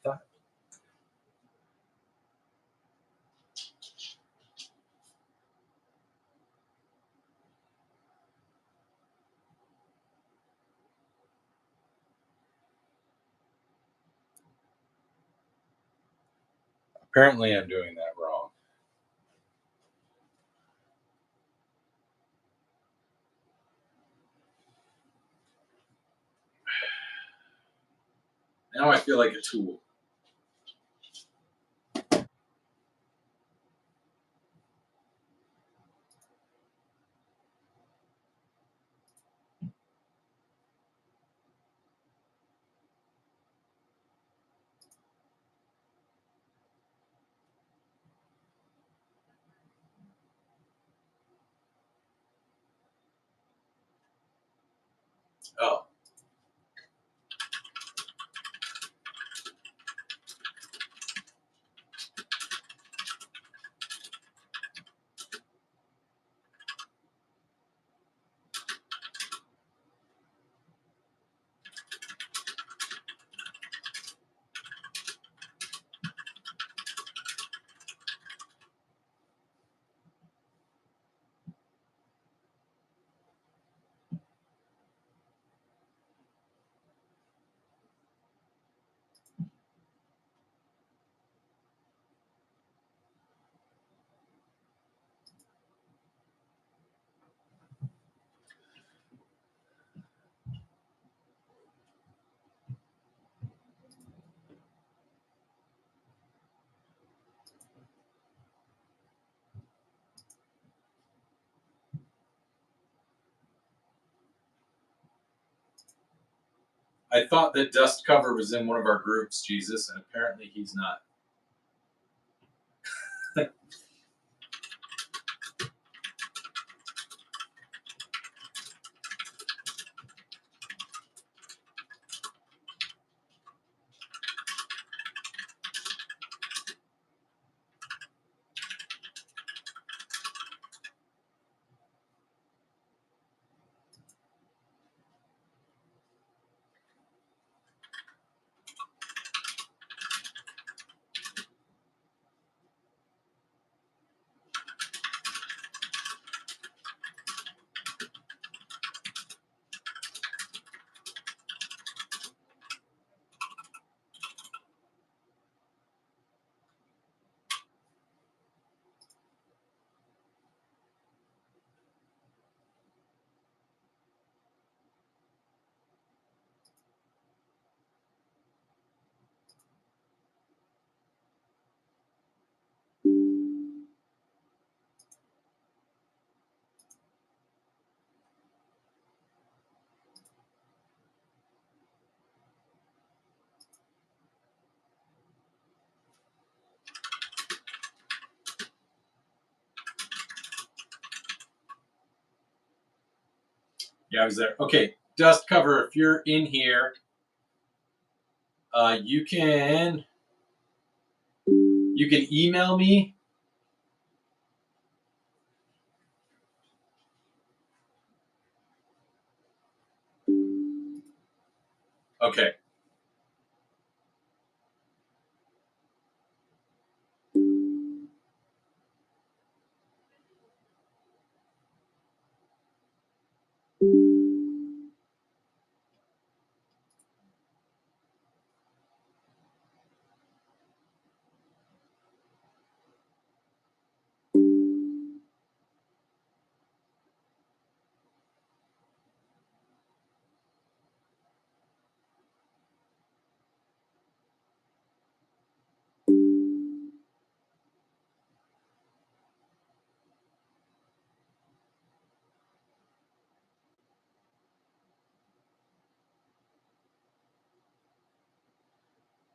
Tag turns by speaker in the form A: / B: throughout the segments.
A: thought. Apparently, I'm doing that wrong. Now I feel like a tool. Oh. I thought that Dust Cover was in one of our groups, Jesus, and apparently he's not. Yeah, I was there. Okay, Dust Cover, if you're in here, you can email me. Okay.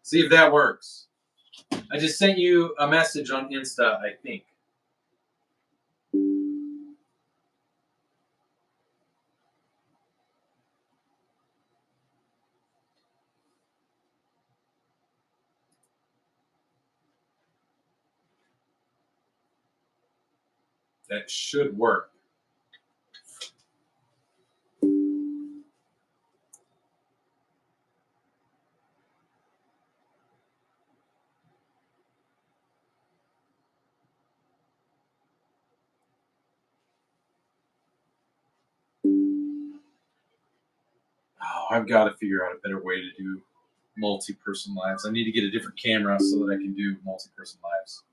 A: See if that works. I just sent you a message on Insta, I think. That should work. Oh, I've got to figure out a better way to do multi-person lives. I need to get a different camera so that I can do multi-person lives.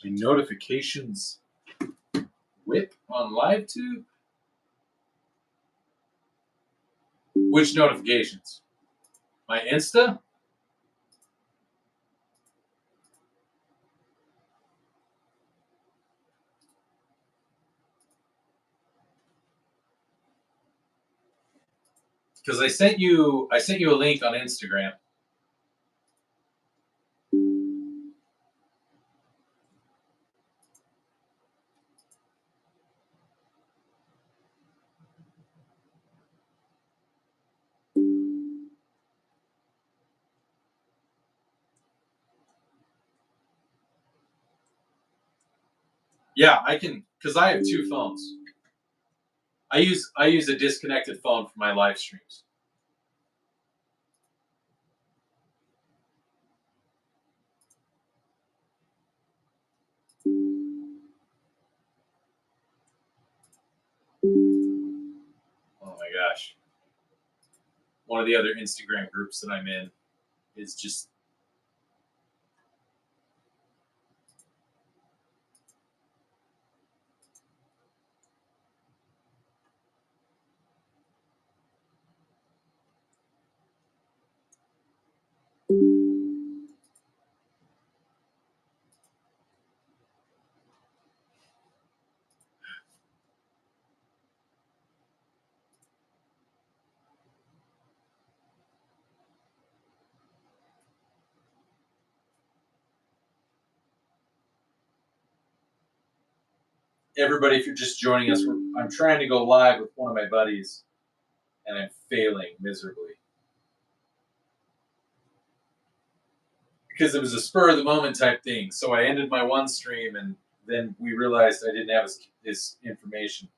A: My notifications whip on LiveTube? Which notifications? My Insta? Because I sent you a link on Instagram. Yeah, I can, because I have two phones. I use a disconnected phone for my live streams. Oh my gosh. One of the other Instagram groups that I'm in is just everybody, if you're just joining us, I'm trying to go live with one of my buddies, and I'm failing miserably. Because it was a spur of the moment type thing. So I ended my one stream, and then we realized I didn't have his information.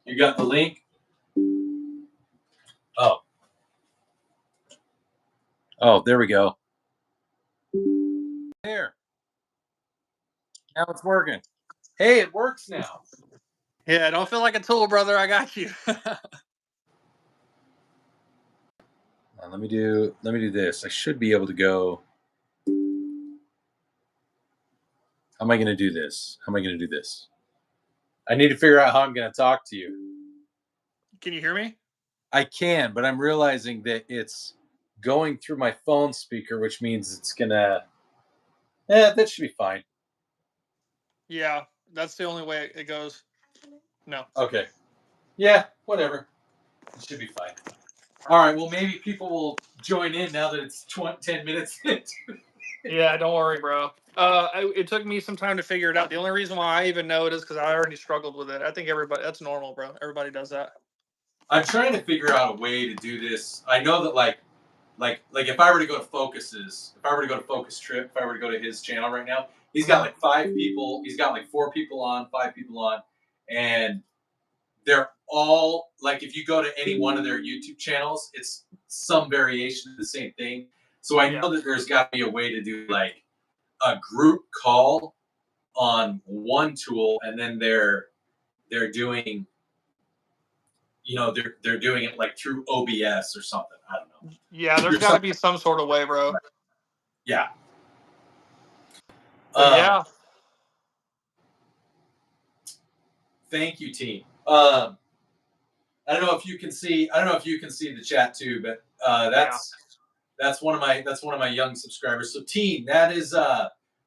A: You got the link? Oh. Oh, there we go. There. Now it's working. Hey, it works now.
B: Yeah, don't feel like a tool, brother. I got you.
A: Let me do this. I should be able to go. How am I going to do this? How am I going to do this? I need to figure out how I'm going to talk to you.
B: Can you hear me?
A: I can, but I'm realizing that it's going through my phone speaker, which means it's going to... that should be fine.
B: Yeah, that's the only way it goes. No.
A: Okay. Yeah, whatever. It should be fine. All right, well, maybe people will join in now that it's 10 minutes into.
B: Yeah, don't worry, bro. It took me some time to figure it out. The only reason why I even know it is because I already struggled with it. I think everybody, that's normal, bro. Everybody does that.
A: I'm trying to figure out a way to do this. I know that like if I were to go to Focus's, if I were to go to Focus Trip, if I were to go to his channel right now, he's got like 5 people. He's got like 4 people on, 5 people on, and they're all like, if you go to any one of their YouTube channels, it's some variation of the same thing. So I know that there's got to be a way to do like a group call on one tool, and then they're doing, they're doing it like through OBS or something. I don't know.
B: Yeah, there's got to be some sort of way, bro.
A: Yeah.
B: Yeah.
A: Thank you, team. I don't know if you can see. I don't know if you can see the chat too, but that's one of my young subscribers. So, team, that is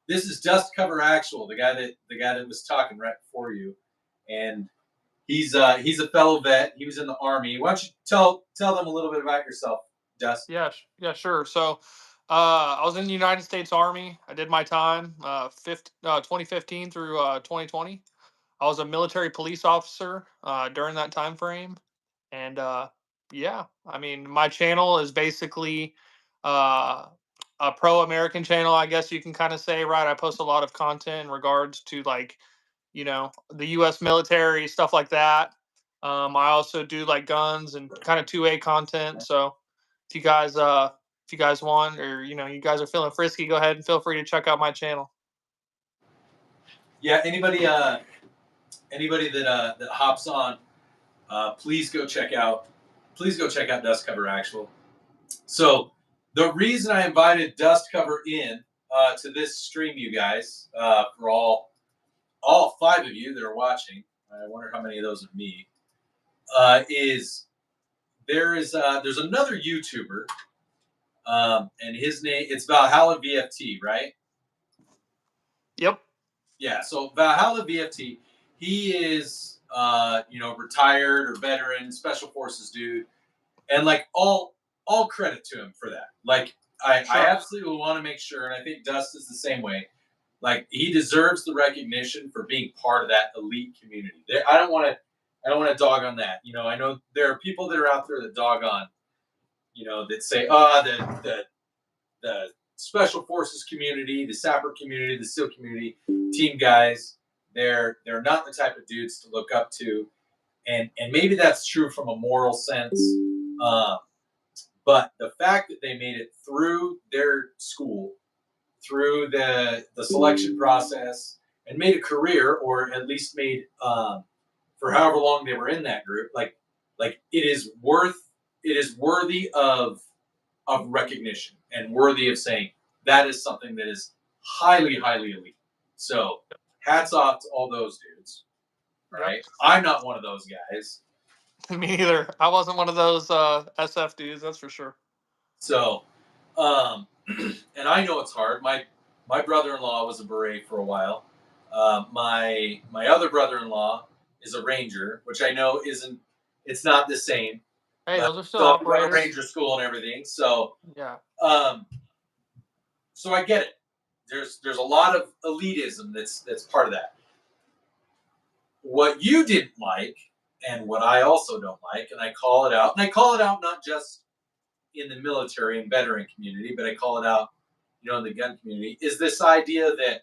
A: this is Dust Cover Actual, the guy that was talking right before you, and he's a fellow vet. He was in the Army. Why don't you tell them a little bit about yourself, Dust?
B: Yeah, sure. So, I was in the United States Army. I did my time, 2015 through 2020. I was a military police officer during that time frame, and yeah, I mean, my channel is basically uh, a pro-American channel, I guess you can kind of say, right? I post a lot of content in regards to like, the U.S. military, stuff like that. I also do like guns and kind of 2A content. So if you guys want, or you guys are feeling frisky, go ahead and feel free to check out my channel.
A: Yeah, anybody that hops on, please go check out Dust Cover Actual. So the reason I invited Dust Cover in to this stream, you guys, for all 5 of you that are watching, I wonder how many of those are me, is there's another YouTuber, and his name, it's Valhalla VFT, right?
B: Yep.
A: Yeah, so Valhalla VFT, he is retired or veteran, special forces dude, and like all credit to him for that. Like I absolutely want to make sure, and I think Dust is the same way. Like he deserves the recognition for being part of that elite community. I don't want to dog on that. I know there are people that are out there that dog on, that say, the special forces community, the sapper community, the SEAL community, team guys, they're not the type of dudes to look up to, and maybe that's true from a moral sense. But the fact that they made it through their school, through the selection process, and made a career, or at least made for however long they were in that group, like it is worthy of recognition and worthy of saying that is something that is highly, highly elite. So hats off to all those dudes. Right? Yep. I'm not one of those guys.
B: Me neither. I wasn't one of those SF dudes, that's for sure.
A: So, and I know it's hard. My brother-in-law was a beret for a while. My other brother-in-law is a ranger, which I know it's not the same.
B: Hey, those are still operators.
A: Ranger school and everything. So
B: yeah.
A: So I get it. There's a lot of elitism that's part of that. What you didn't like, and what I also don't like, and I call it out, not just in the military and veteran community, but I call it out, in the gun community, is this idea that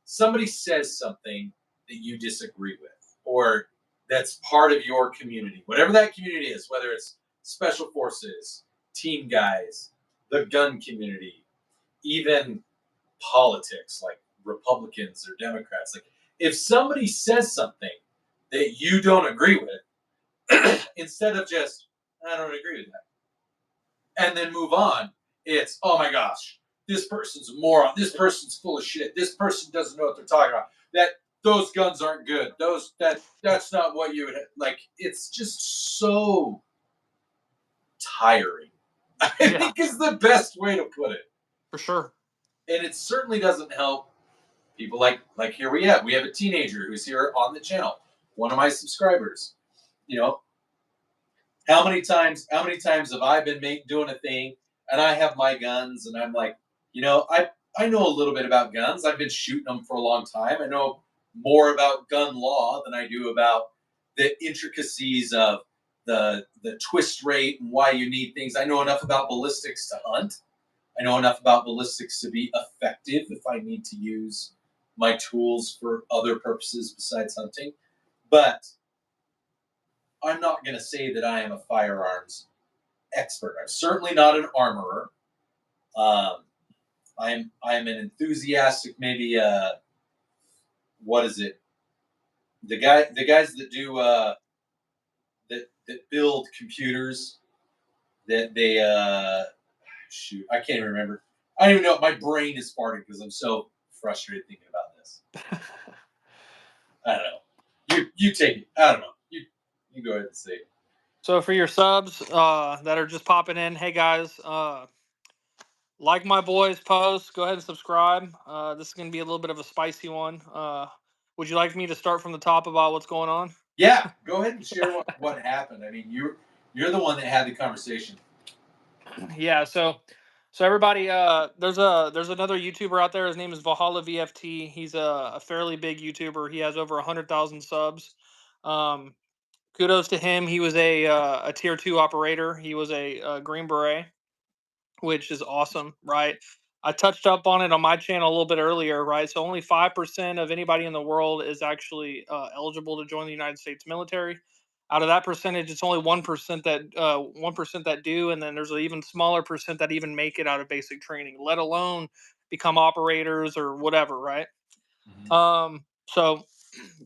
A: somebody says something that you disagree with, or that's part of your community, whatever that community is, whether it's special forces, team guys, the gun community, even politics, like Republicans or Democrats. Like, if somebody says something that you don't agree with, instead of just, I don't agree with that, and then move on, it's, oh my gosh, this person's a moron, this person's full of shit, this person doesn't know what they're talking about, that those guns aren't good, that's not what you would like. It's just so tiring. I think is the best way to put it.
B: For sure.
A: And it certainly doesn't help people like here we have a teenager who's here on the channel, one of my subscribers. You know, how many times have I been doing a thing and I have my guns and I'm like, you know, I know a little bit about guns. I've been shooting them for a long time. I know more about gun law than I do about the intricacies of the twist rate and why you need things. I know enough about ballistics to hunt. I know enough about ballistics to be effective if I need to use my tools for other purposes besides hunting. But I'm not going to say that I am a firearms expert. I'm certainly not an armorer. I'm an enthusiastic, maybe what is it? The guys that do that build computers, that they shoot, I can't even remember. I don't even know. My brain is farting because I'm so frustrated thinking about this. I don't know. You take it. I don't know. You go ahead and say it.
B: So for your subs that are just popping in, hey guys, like my boys' posts, go ahead and subscribe. This is going to be a little bit of a spicy one. Would you like me to start from the top about what's going on?
A: Yeah, go ahead and share what happened. I mean, you're the one that had the conversation.
B: Yeah, so everybody, there's another YouTuber out there. His name is Valhalla VFT. He's a fairly big YouTuber. He has over 100,000 subs. Kudos to him. He was a tier 2 operator. He was a Green Beret, which is awesome, right? I touched up on it on my channel a little bit earlier, right? So only 5% of anybody in the world is actually eligible to join the United States military. Out of that percentage, it's only 1% that 1% that do, and then there's an even smaller percent that even make it out of basic training, let alone become operators or whatever, right? Mm-hmm. So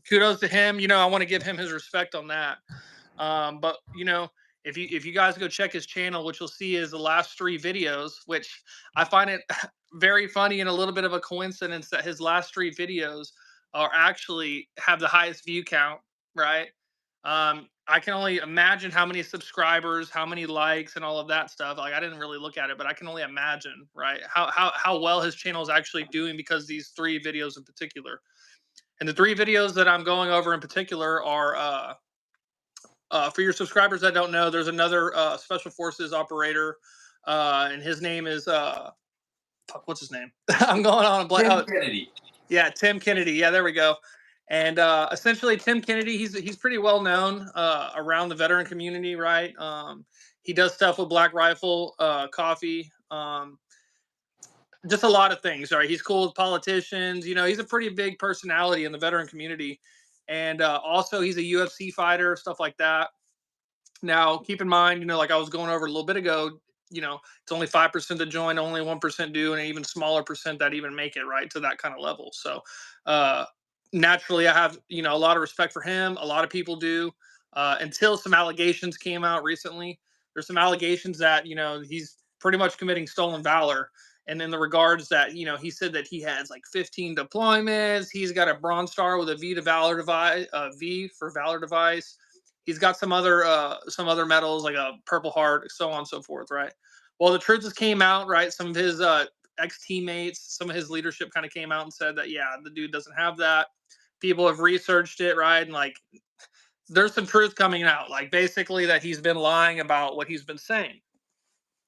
B: kudos to him. You know, I want to give him his respect on that. But you know, if you guys go check his channel, what you'll see is the last 3 videos, which I find it very funny and a little bit of a coincidence that his last 3 videos are actually have the highest view count, right? I can only imagine how many subscribers, how many likes, and all of that stuff. Like I didn't really look at it, but I can only imagine, right? How well his channel is actually doing because these 3 videos in particular. And the 3 videos that I'm going over in particular are for your subscribers that don't know, there's another special forces operator, and his name is what's his name? I'm going on a blank.
A: Tim Kennedy.
B: Yeah, Tim Kennedy. Yeah, there we go. And essentially, Tim Kennedy, he's pretty well known around the veteran community, right? He does stuff with Black Rifle Coffee. Just a lot of things. Right, he's cool with politicians. You know, he's a pretty big personality in the veteran community, and also he's a UFC fighter, stuff like that. Now, keep in mind, you know, like I was going over a little bit ago, you know, it's only 5% that join, only 1% do, and an even smaller percent that even make it right to that kind of level. So, naturally, I have, you know, a lot of respect for him. A lot of people do, until some allegations came out recently. There's some allegations that, you know, he's pretty much committing stolen valor. And in the regards that, you know, he said that he has like 15 deployments. He's got a Bronze Star with a V to Valor device, V for Valor device. He's got some other medals like a Purple Heart, so on and so forth, right? Well, the truth just came out, right? Some of his ex-teammates, some of his leadership kind of came out and said that, yeah, the dude doesn't have that. People have researched it, right? And like, there's some truth coming out, like basically that he's been lying about what he's been saying,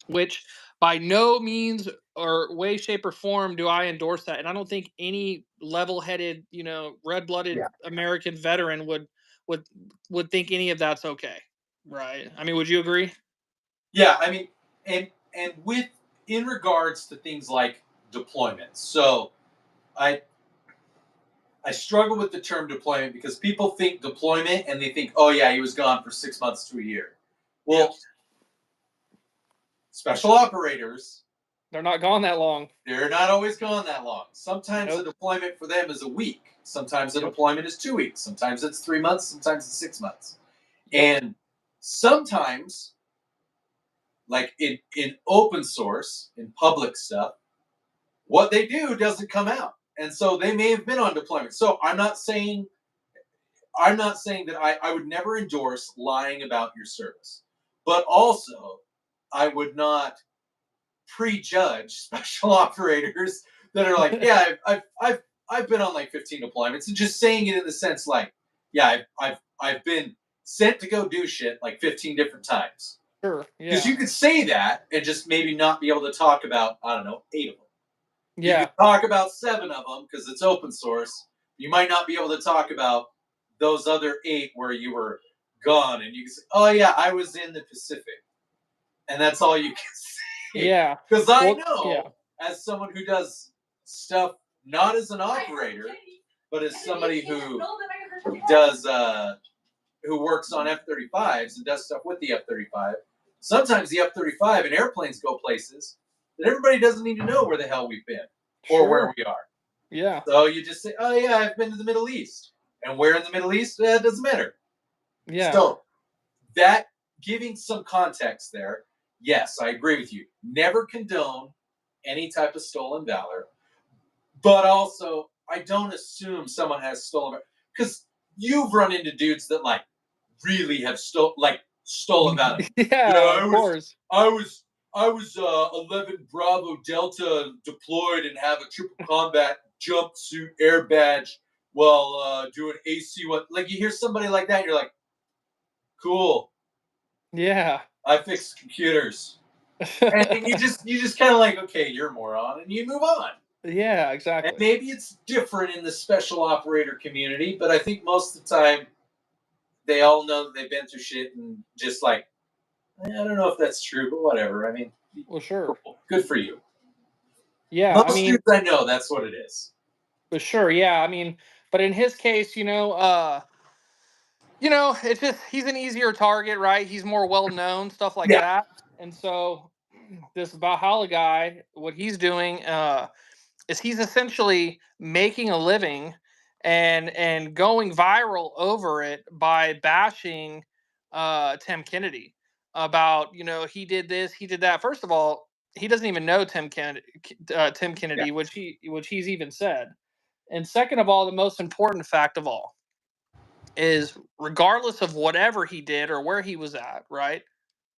B: which by no means or way, shape, or form do I endorse that. And I don't think any level-headed, you know, red-blooded American veteran would think any of that's okay, right? I mean, would you agree?
A: Yeah, I mean, and with in regards to things like deployments. So, I struggle with the term deployment because people think deployment and they think, oh yeah, he was gone for 6 months to a year. Well, yes. Special operators,
B: they're not gone that long.
A: They're not always gone that long. Sometimes the deployment for them is a week. Sometimes the deployment is 2 weeks. Sometimes it's 3 months. Sometimes it's 6 months. And sometimes, like in open source, in public stuff, what they do doesn't come out. And so they may have been on deployment. So I'm not saying that I would never endorse lying about your service. But also I would not prejudge special operators that are like, yeah, I've been on like 15 deployments, and just saying it in the sense like, yeah, I've been sent to go do shit like 15 different times.
B: Sure.
A: Because
B: Yeah.
A: you could say that and just maybe not be able to talk about, I don't know, 8 of them. You
B: Yeah.
A: could talk about 7 of them because it's open source. You might not be able to talk about those other 8 where you were gone, and you can say, oh yeah, I was in the Pacific, and that's all you can say.
B: Yeah.
A: Because I
B: Well, yeah.
A: know, as someone who does stuff not as an operator, but as somebody who does who works on F-35s and does stuff with the F-35, sometimes the F-35 and airplanes go places that everybody doesn't need to know where the hell we've been or
B: Sure.
A: where we are.
B: Yeah.
A: So you just say, oh yeah, I've been to the Middle East. And where in the Middle East? It doesn't matter.
B: Yeah.
A: So that, giving some context there, yes, I agree with you. Never condone any type of stolen valor. But also, I don't assume someone has stolen valor. Because you've run into dudes that like really have stolen valor.
B: Yeah, of course.
A: I was 11 Bravo Delta deployed and have a triple combat jumpsuit air badge while doing AC1. Like, you hear somebody like that, you're like, cool.
B: Yeah.
A: I fix computers. And you just kind of like, okay, you're a moron, and you move on.
B: Yeah,
A: And
B: exactly.
A: maybe it's different in the special operator community, but I think most of the time they all know that they've been through shit and just like, I don't know if that's true, but whatever. I mean,
B: Well, sure.
A: good for you.
B: Yeah, I
A: Most
B: mean,
A: dudes I know, that's what it is.
B: for sure. Yeah, I mean, but in his case, it's just he's an easier target, right? He's more well known, stuff like
A: Yeah.
B: that. And so this Valhalla guy, what he's doing is he's essentially making a living and going viral over it by bashing Tim Kennedy about, he did this, he did that. First of all, he doesn't even know Tim
A: Yeah.
B: Kennedy, which he's even said. And second of all, the most important fact of all is, regardless of whatever he did or where he was at, right?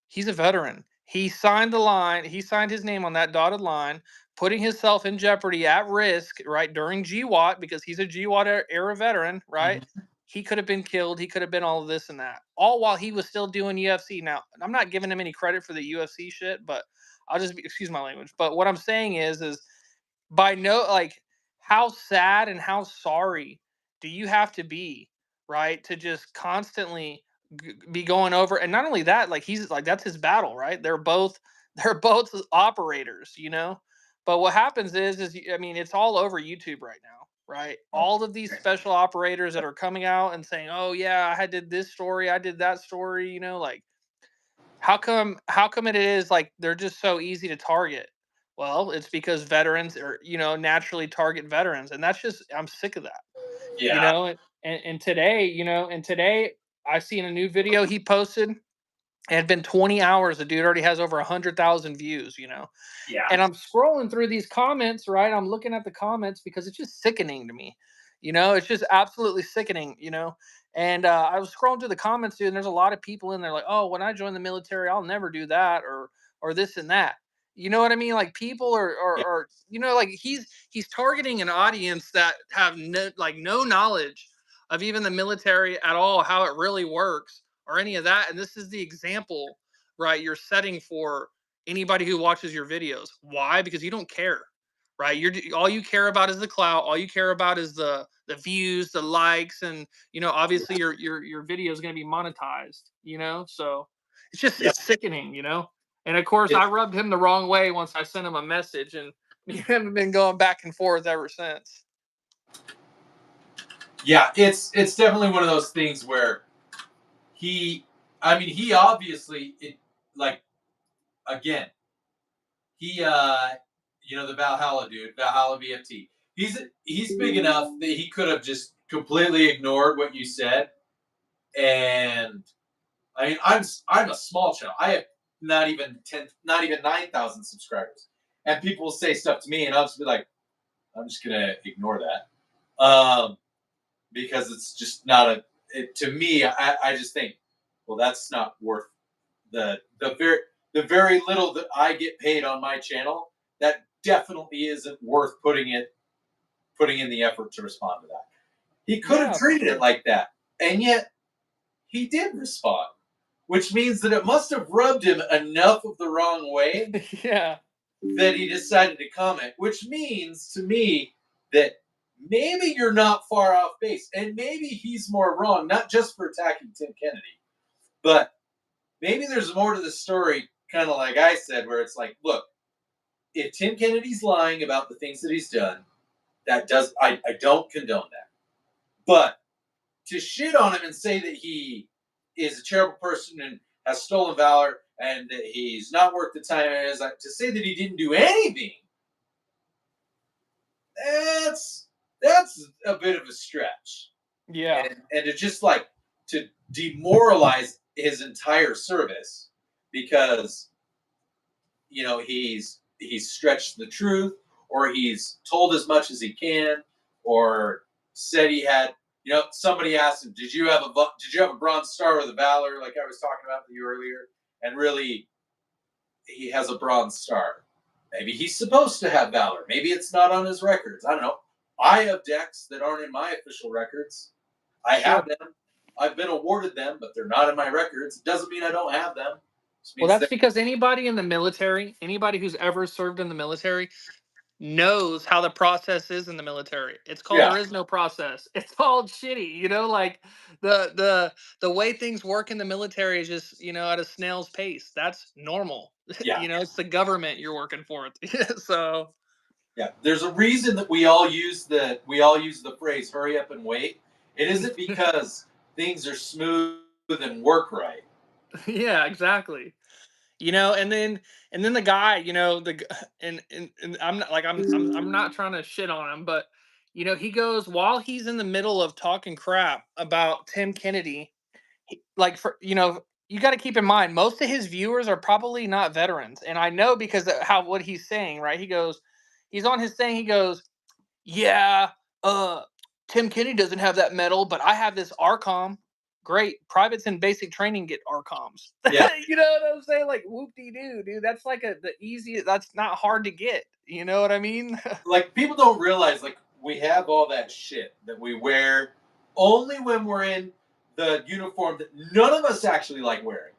B: He's a veteran. He signed the line. He signed his name on that dotted line, putting himself in jeopardy at risk, right, during GWAT, because he's a GWAT era veteran, right?
A: Mhm.
B: He could have been killed. He could have been all of this and that, all while he was still doing UFC. Now, I'm not giving him any credit for the UFC shit, but excuse my language. But what I'm saying is by no, like, how sad and how sorry do you have to be, right, to just constantly be going over. And not only that, like, he's like, that's his battle, right? They're both operators. But what happens is I mean, it's all over YouTube right now, right? All of these special operators that are coming out and saying, oh yeah, I did this story, I did that story, like, how come it is like they're just so easy to target? Well, it's because veterans are, naturally target veterans, and that's just, I'm sick of that.
A: Yeah.
B: And today I seen a new video he posted. It had been 20 hours. The dude already has over 100,000 views.
A: Yeah.
B: And I'm scrolling through these comments, right? I'm looking at the comments because it's just sickening to me. It's just absolutely sickening. And I was scrolling through the comments, dude, and there's a lot of people in there like, oh, when I join the military, I'll never do that, or this and that. You know what I mean? Like, people
A: Yeah.
B: are like, he's targeting an audience that have no knowledge of even the military at all, how it really works, or any of that. And this is the example, right, you're setting for anybody who watches your videos. Why? Because you don't care, right? All you care about is the clout. All you care about is the views, the likes, and obviously your video is going to be monetized. So
A: Yeah.
B: it's sickening. And of course, I
A: It's,
B: rubbed him the wrong way once I sent him a message, and we haven't been going back and forth ever since.
A: yeah, it's definitely one of those things where he, I mean, he obviously, like, again, he the Valhalla dude, Valhalla VFT. He's big enough that he could have just completely ignored what you said. And I mean, I'm a small channel. I have not even 9,000 subscribers. and people will say stuff to me, and I'll just be like, I'm just gonna ignore that, because it's just not to me. I just think, well, that's not worth the very little that I get paid on my channel. That definitely isn't worth putting in the effort to respond to that. He could have treated it like that, and yet he did respond, which means that it must have rubbed him enough of the wrong way
B: Yeah.
A: that he decided to comment, which means to me that maybe you're not far off base, and maybe he's more wrong, not just for attacking Tim Kennedy, but maybe there's more to the story, kind of like I said, where it's like, look, if Tim Kennedy's lying about the things that he's done, I don't condone that. But to shit on him and say that he is a terrible person and has stolen valor and that he's not worth the time it is, to say that he didn't do anything, that's a bit of a stretch.
B: Yeah.
A: And to just like to demoralize his entire service because he's stretched the truth, or he's told as much as he can, or said he had. Somebody asked him, "Did you have a Bronze Star with a Valor?" Like I was talking about with you earlier, and really, he has a Bronze Star. Maybe he's supposed to have Valor. Maybe it's not on his records. I don't know. I have decks that aren't in my official records. I have them. I've been awarded them, but they're not in my records. It doesn't mean I don't have them.
B: Well, that's because anybody in the military, anybody who's ever served in the military, knows how the process is in the military. It's called there is no process. It's called shitty. Like the way things work in the military is just at a snail's pace. That's normal.
A: Yeah.
B: It's the government you're working for. So
A: yeah, there's a reason that we all use the phrase "hurry up and wait." It isn't because things are smooth and work right.
B: Yeah, exactly. And then the guy, and I'm not like I'm not trying to shit on him, but he goes while he's in the middle of talking crap about Tim Kennedy, like for you got to keep in mind most of his viewers are probably not veterans, and I know because of how what he's saying, right? He's on his thing. He goes, yeah, uh, Tim Kennedy doesn't have that medal, but I have this ARCOM. Great. Privates in basic training get ARCOMs.
A: Yeah.
B: You know what I'm saying? Like whoop-de-doo, dude. That's like the easiest. That's not hard to get. You know what I mean?
A: Like people don't realize we have all that shit that we wear only when we're in the uniform that none of us actually like wearing.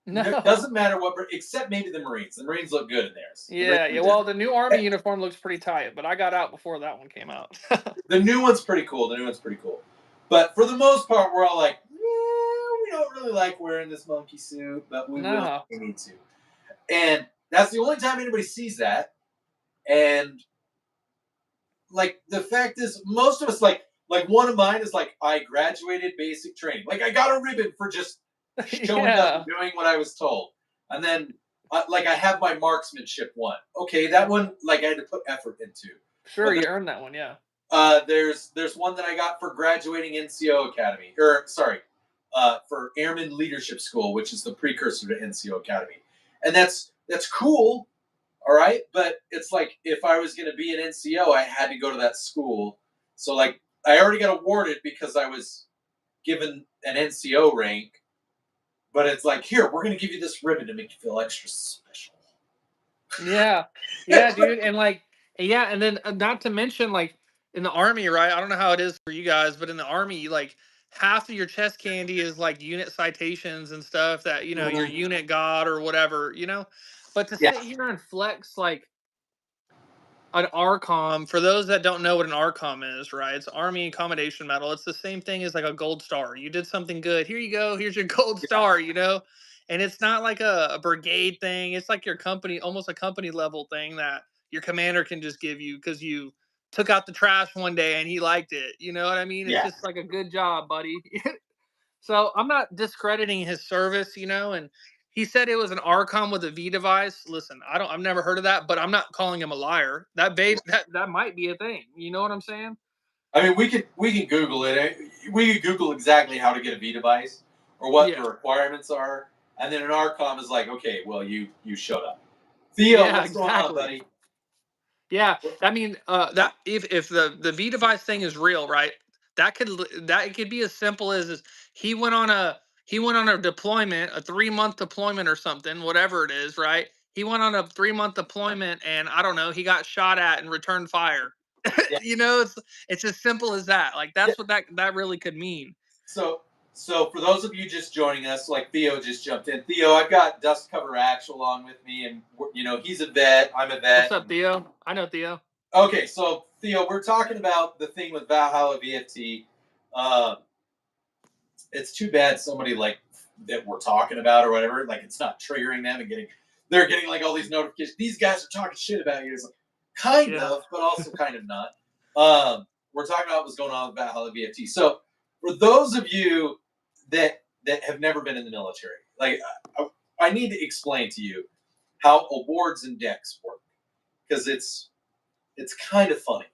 B: No.
A: It doesn't matter what, except maybe the Marines. The Marines look good in theirs.
B: Yeah. Well, the new Army uniform looks pretty tight, but I got out before that one came out.
A: The new one's pretty cool. But for the most part, we're all like, we don't really like wearing this monkey suit, but we will if we need to. And that's the only time anybody sees that. And like the fact is, most of us like one of mine is like, I graduated basic training. Like I got a ribbon for just showing up and doing what I was told. And then I have my marksmanship one. Okay, that one I had to put effort into.
B: Sure, you earned that one, yeah.
A: There's one that I got for graduating NCO Academy, for Airman Leadership School, which is the precursor to NCO Academy, and that's cool, all right. But it's like if I was going to be an NCO, I had to go to that school. So I already got awarded because I was given an NCO rank, but it's like, here, we're going to give you this ribbon to make you feel extra special.
B: Yeah, dude, and and then not to mention in the Army, right? I don't know how it is for you guys, but in the Army, half of your chest candy is unit citations and stuff that your unit got or whatever, But to sit here and flex an ARCOM, for those that don't know what an ARCOM is, right? It's Army Accommodation Medal. It's the same thing as a gold star. You did something good. Here you go. Here's your gold star, And it's not like a brigade thing. It's like your company, almost a company level thing that your commander can just give you because you took out the trash one day and he liked it. You know what I mean? It's just like a good job, buddy. So I'm not discrediting his service, and he said it was an ARCOM with a V device. Listen, I've never heard of that, but I'm not calling him a liar. That might be a thing. You know what I'm saying?
A: I mean, we can Google it. We could Google exactly how to get a V device or what the requirements are, and then an ARCOM is like, okay, well, you showed up. Theo, what's going on, buddy?
B: Yeah, I mean, that if the V device thing is real, right? That it could be as simple as he went on a he went on a deployment, a 3 month deployment or something, whatever it is, right? He went on a 3 month deployment, and I don't know, he got shot at and returned fire.
A: Yeah.
B: You know, it's as simple as that. Like
A: Yeah.
B: that's what that really could mean.
A: So for those of you just joining us, like Theo just jumped in. Theo, I've got Dust Cover Actual on with me, and he's a vet. I'm a
B: What's
A: vet.
B: up, Theo? I know Theo.
A: Okay, so Theo, we're talking about the thing with Valhalla VFT. Uh, it's too bad somebody like that we're talking about or whatever, like it's not triggering them and they're getting like all these notifications. These guys are talking shit about you. It's like, kind
B: Yeah.
A: of, but also kind of not. We're talking about what's going on with Valhalla VFT. So for those of you that have never been in the military, like I need to explain to you how awards and decks work because it's kind of funny.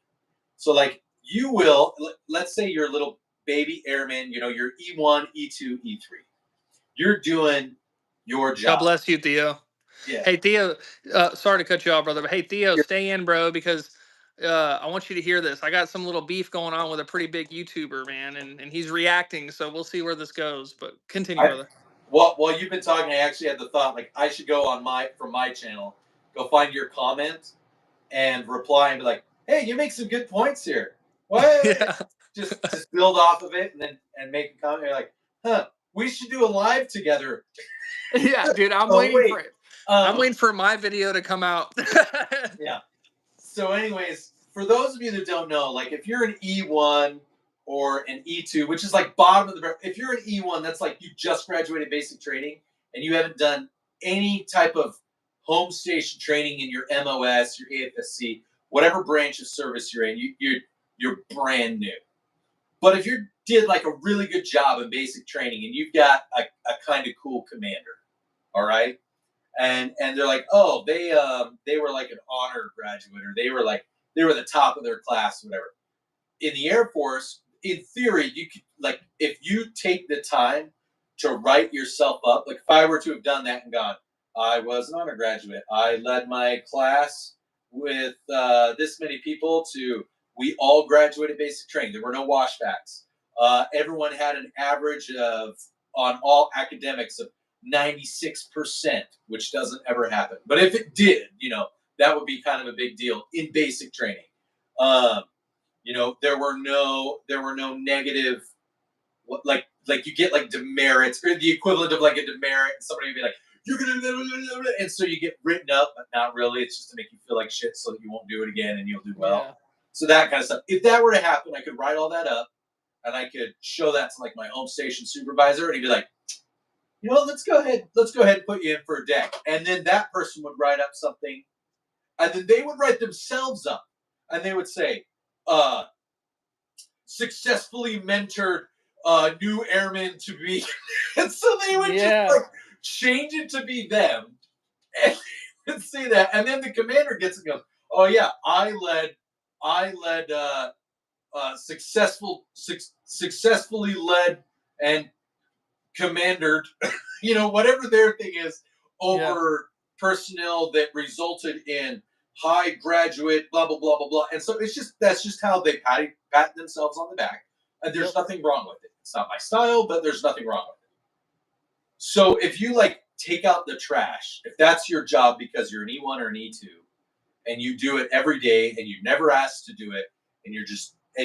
A: So like you will, let's say you're a little baby airman, you're E1, E2, E3. You're doing your
B: God
A: job.
B: bless you, Theo.
A: Yeah.
B: Hey Theo, sorry to cut you off, brother, but hey Theo, stay in, bro, because I want you to hear this. I got some little beef going on with a pretty big YouTuber, man, and he's reacting, so we'll see where this goes. But continue, brother.
A: While you've been talking, I actually had the thought like I should go on from my channel, go find your comment and reply and be like, "Hey, you make some good points here." What?
B: Yeah.
A: Just build off of it and make a comment. You're like, "Huh, we should do a live together."
B: Yeah, dude, I'm
A: Oh
B: waiting
A: wait.
B: for it. I'm waiting for my video to come out.
A: Yeah. So, anyways, for those of you that don't know, like if you're an E1 or an E2, which is like bottom of the barrel, if you're an E1, that's like you just graduated basic training and you haven't done any type of home station training in your MOS, your AFSC, whatever branch of service you're in, you're brand new. But if you did like a really good job in basic training and you've got a kind of cool commander, all right, and they're like, oh, they were like an honor graduate, or they were the top of their class, whatever. In the Air Force, in theory, you could like if you take the time to write yourself up. Like if I were to have done that and gone, I was an honor graduate. I led my class with this many people to. We all graduated basic training. There were no washbacks. Everyone had an average of on all academics of 96%, which doesn't ever happen. But if it did, that would be kind of a big deal in basic training. Um, there were no negative, like you get like demerits or the equivalent of like a demerit, and somebody would be like, you're gonna, and so you get written up, but not really. It's just to make you feel like shit so that you won't do it again and you'll do well.
B: Yeah.
A: So that kind of stuff. If that were to happen, I could write all that up and I could show that to like my home station supervisor, and he'd be like, let's go ahead and put you in for a deck. And then that person would write up something, and then they would write themselves up, and they would say, successfully mentored new airmen to be, and so they would just like change it to be them, and they would say that, and then the commander gets it and goes, oh yeah, I led successfully led and commandered, whatever their thing is, over personnel that resulted in high graduate, blah, blah, blah, blah, blah. And so that's just how they pat themselves on the back. And there's nothing wrong with it. It's not my style, but there's nothing wrong with it. So if you like take out the trash, if that's your job because you're an E1 or an E2, and you do it every day and you never asked to do it, and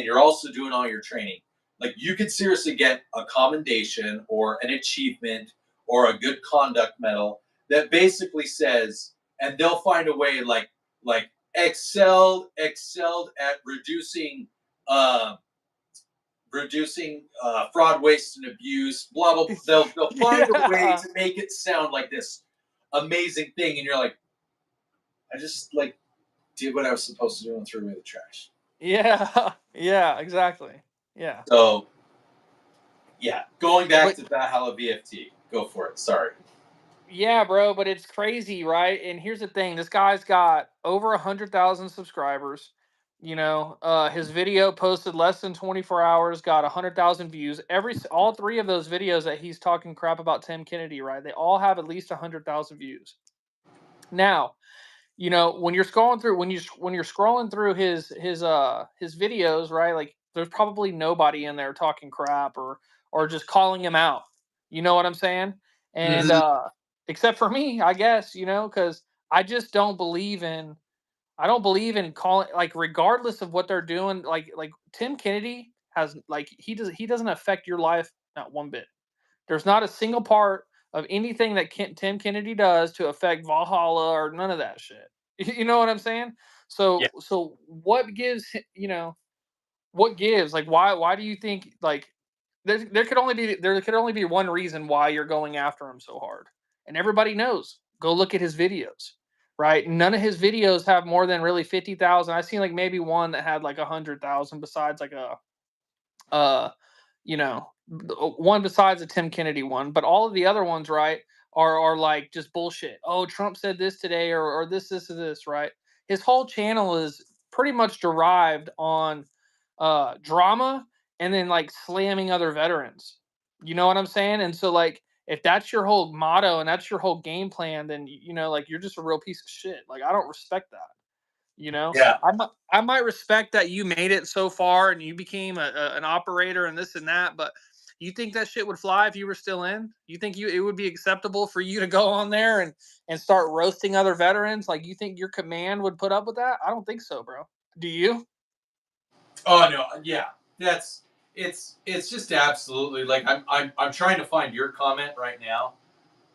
A: you're also doing all your training, like you could seriously get a commendation or an achievement or a good conduct medal that basically says, and they'll find a way like excelled at reducing fraud, waste, and abuse. Blah blah. They'll find a way to make it sound like this amazing thing, and you're like, I just like did what I was supposed to do and threw away the trash.
B: Yeah. Yeah. Exactly. Yeah.
A: So, yeah, going back to Valhalla VFT. Go for it. Sorry.
B: Yeah, bro, but it's crazy, right? And here's the thing: this guy's got over 100,000 subscribers. His video posted less than 24 hours, got 100,000 views. All three of those videos that he's talking crap about Tim Kennedy, right? They all have at least 100,000 views. Now, you know, when you're scrolling through when you're scrolling through his videos, right? Like there's probably nobody in there talking crap or just calling him out. You know what I'm saying? And
A: Mhm.
B: except for me, I guess, you know, cuz I just don't believe in I don't believe in calling, like, regardless of what they're doing, like Tim Kennedy has, like, he doesn't affect your life not one bit. There's not a single part of anything that Tim Kennedy does to affect Valhalla or none of that shit. You know what I'm saying?
A: Yeah.
B: So what gives you know what gives, like, why do you think, like, there could only be one reason why you're going after him so hard, and everybody knows. Go look at his videos, right? None of his videos have more than really 50,000. I've seen like maybe one that had like 100,000, besides like a uh you know, one besides the Tim Kennedy one, but all of the other ones, right, are like just bullshit. Oh, Trump said this today, or this, or this, right? His whole channel is pretty much derived on drama and then like slamming other veterans. You know what I'm saying? And so like if that's your whole motto and that's your whole game plan, then you know, like, you're just a real piece of shit. Like, I don't respect that. You know,
A: Yeah.
B: I might respect that you made it so far and you became an operator and this and that, but you think that shit would fly if you were still in? You think it would be acceptable for you to go on there and start roasting other veterans? Like, you think your command would put up with that? I don't think so, bro. Do you?
A: Oh no. Yeah. That's it's just absolutely like I'm trying to find your comment right now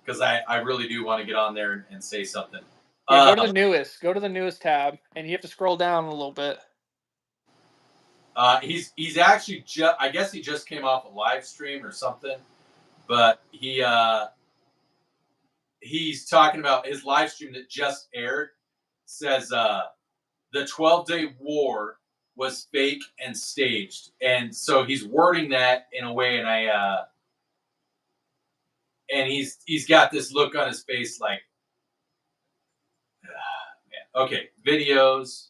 A: because I really do want to get on there and say something.
B: Yeah,
A: Uh,
B: go to the newest tab, and you have to scroll down a little bit.
A: he's actually just I guess he just came off a live stream or something, but he's talking about his live stream that just aired. Says the 12-day war was fake and staged, and so he's wording that in a way, and he's got this look on his face like, man, okay, videos.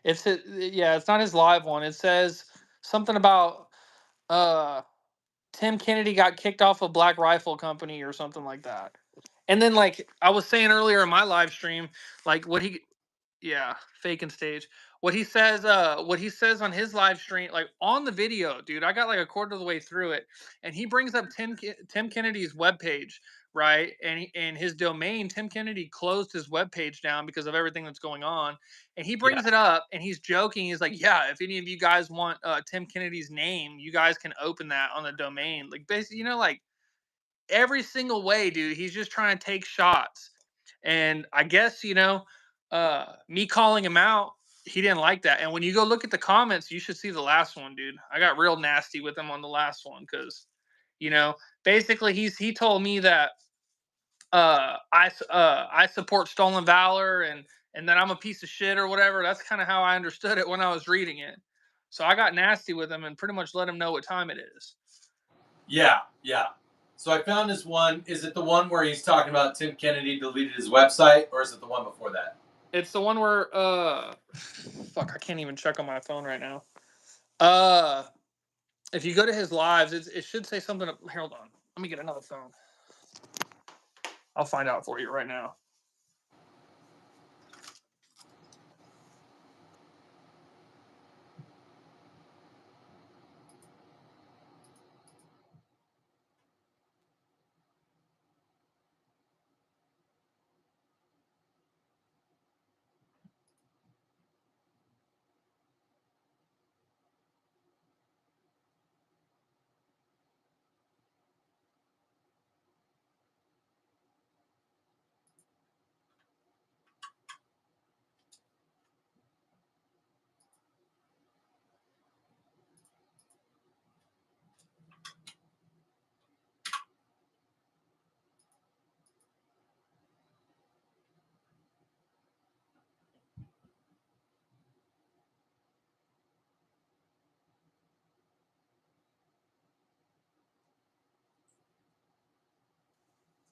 B: Yeah, it's not his live one. It says something about uh Tim Kennedy got kicked off of Black Rifle Company or something like that. And then, like I was saying earlier in my live stream, like yeah, fake and stage. What he says on his live stream, like on the video, dude, I got like a quarter of the way through it, and he brings up Tim Kennedy's webpage, right? And his domain, Tim Kennedy closed his webpage down because of everything that's going on. And he
A: Yeah,
B: brings it up and he's joking. He's like, yeah, if any of you guys want Tim Kennedy's name, you guys can open that on the domain. Like, basically, you know, like every single way, dude. He's just trying to take shots. And I guess, you know, me calling him out, he didn't like that. And when you go look at the comments, you should see the last one, dude. I got real nasty with him on the last one because, you know, basically he told me that I support stolen valor and that I'm a piece of shit or whatever. That's kind of how I understood it when I was reading it. So I got nasty with him and pretty much let him know what time it is.
A: yeah, yeah. So I found this one. Is it the one where he's talking about Tim Kennedy deleted his website, or is it the one before that?
B: It's the one where fuck, I can't even check on my phone right now. Uh if you go to his lives, it should say something. Hold on. Let me get another phone. I'll find out for you right now.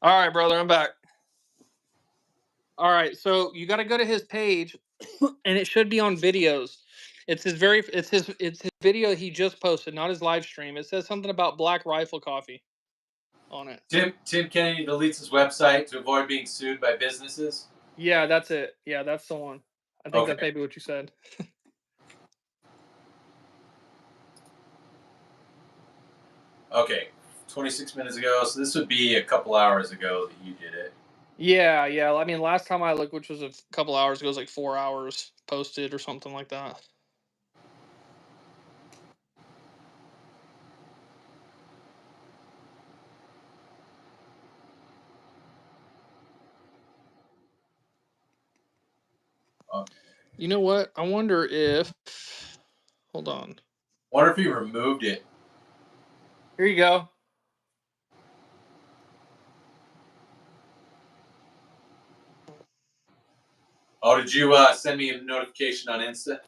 B: All right, brother, I'm back. All right, so you got to go to his page, and it should be on videos. It's his video he just posted, not his live stream. It says something about Black Rifle Coffee on it.
A: Tim Kennedy deletes his website to avoid being sued by businesses.
B: Yeah, that's it. Yeah, that's the one. I think that's
A: Okay.
B: maybe what you said.
A: Okay. 26 minutes ago. So this would be a couple hours ago that you did it.
B: Yeah, yeah. I mean, last time I looked, which was a couple hours ago, it was like 4 hours posted or something like that.
A: Okay.
B: You know what? I wonder if. Hold on.
A: Wonder if he removed it.
B: Here you go.
A: Oh, did you send me a notification on Insta?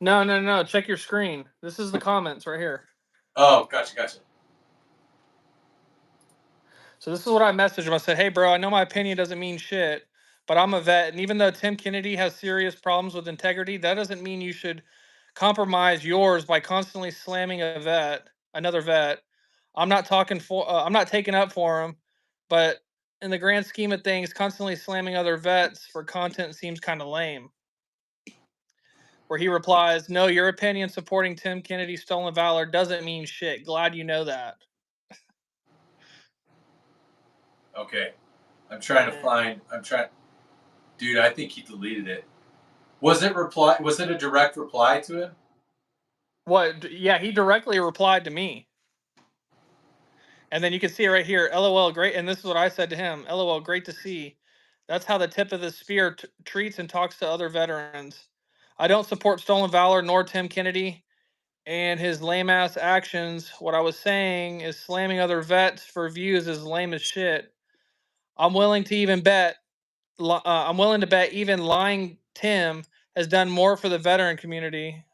B: No, no, no. Check your screen. This is the comments right here.
A: Oh, gotcha.
B: So this is what I messaged him. I said, "Hey, bro, I know my opinion doesn't mean shit, but I'm a vet, and even though Tim Kennedy has serious problems with integrity, that doesn't mean you should compromise yours by constantly slamming another vet. I'm not taking up for him, but in the grand scheme of things, constantly slamming other vets for content seems kind of lame." Where he replies, "No, your opinion supporting Tim Kennedy's stolen valor doesn't mean shit. Glad you know that."
A: Okay. I'm trying to find. Dude, I think he deleted it. Was it reply? Was it a direct reply to him?
B: What? Yeah, he directly replied to me. And then you can see it right here. LOL, great. And this is what I said to him. LOL, great to see. That's how the tip of the spear treats and talks to other veterans. I don't support stolen valor nor Tim Kennedy and his lame ass actions. What I was saying is slamming other vets for views is lame as shit. I'm willing to even bet. I'm willing to bet even lying Tim has done more for the veteran community.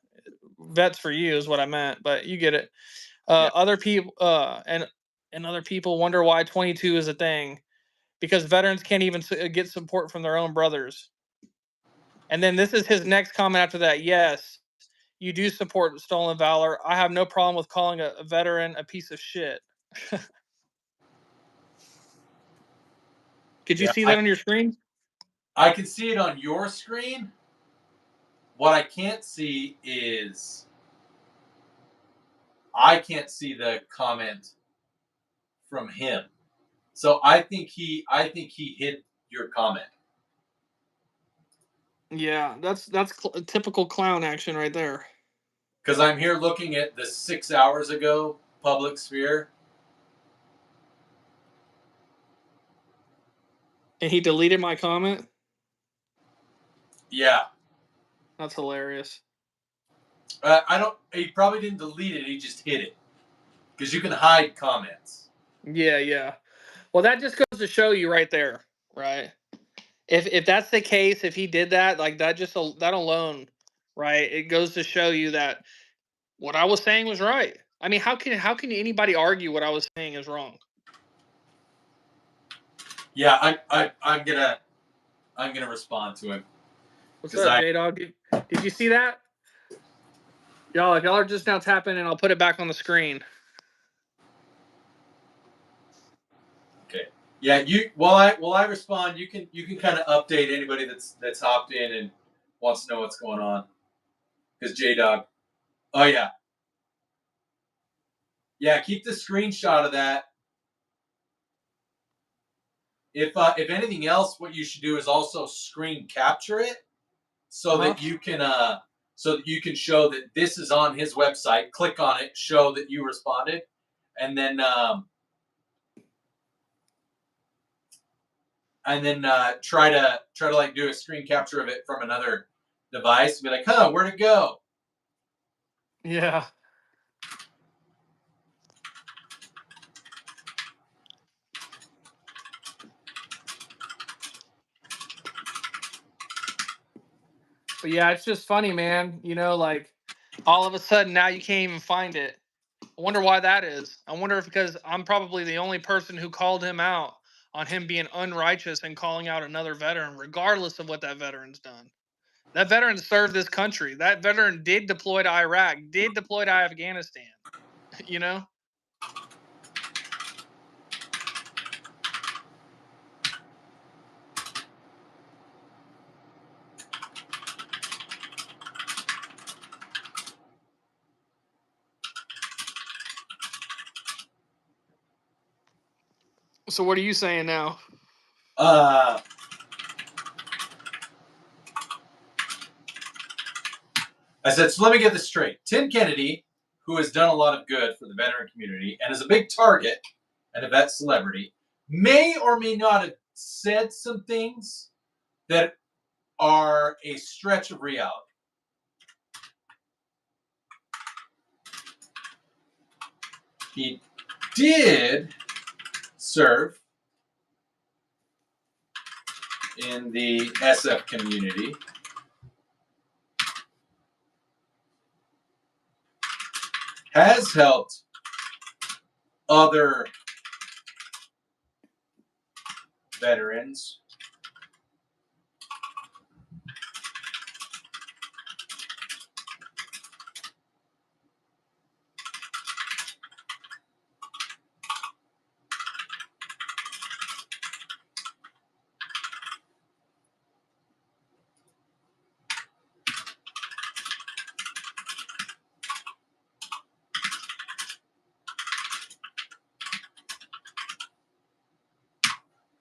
B: Vets for you is what I meant, but you get it.
A: Yeah.
B: Other people and other people wonder why 22 is a thing because veterans can't even get support from their own brothers. And then this is his next comment after that. Yes, you do support stolen valor. I have no problem with calling a veteran a piece of shit. Could you
A: Yeah.
B: see that on your screen?
A: I can see it on your screen. What I can't see is I can't see the comment from him. So I think he hit your comment.
B: Yeah, that's typical clown action right there.
A: Because I'm here looking at the 6 hours ago public sphere.
B: And he deleted my comment.
A: Yeah.
B: That's hilarious.
A: I don't. He probably didn't delete it. He just hit it because you can hide comments.
B: Yeah, yeah. Well, that just goes to show you right there, right? If that's the case, if he did that, like that, just that alone, right? It goes to show you that what I was saying was right. I mean, how can anybody argue what I was saying is wrong?
A: Yeah, I'm gonna respond to him
B: What's
A: because
B: up,
A: I
B: J Dog? Did you see that? Y'all, if y'all are just now tapping in, I'll put it back on the screen.
A: okay. Yeah, you while I respond, you can kind of update anybody that's hopped in and wants to know what's going on. Because J Dog, oh yeah, keep the screenshot of that. If anything else, what you should do is also screen capture it so
B: Uh huh.
A: that you can show that this is on his website. Click on it, show that you responded, and then try to like do a screen capture of it from another device. Be like, huh, where'd it go?
B: Yeah. But yeah, it's just funny, man. You know, like all of a sudden now you can't even find it. I wonder why that is. I wonder if because I'm probably the only person who called him out on him being unrighteous and calling out another veteran, regardless of what that veteran's done. That veteran served this country. That veteran did deploy to Iraq, did deploy to Afghanistan. You know? So what are you saying now?
A: I said, so let me get this straight. Tim Kennedy, who has done a lot of good for the veteran community and is a big target and a vet celebrity, may or may not have said some things that are a stretch of reality. He did serve in the SF community. Has helped other veterans.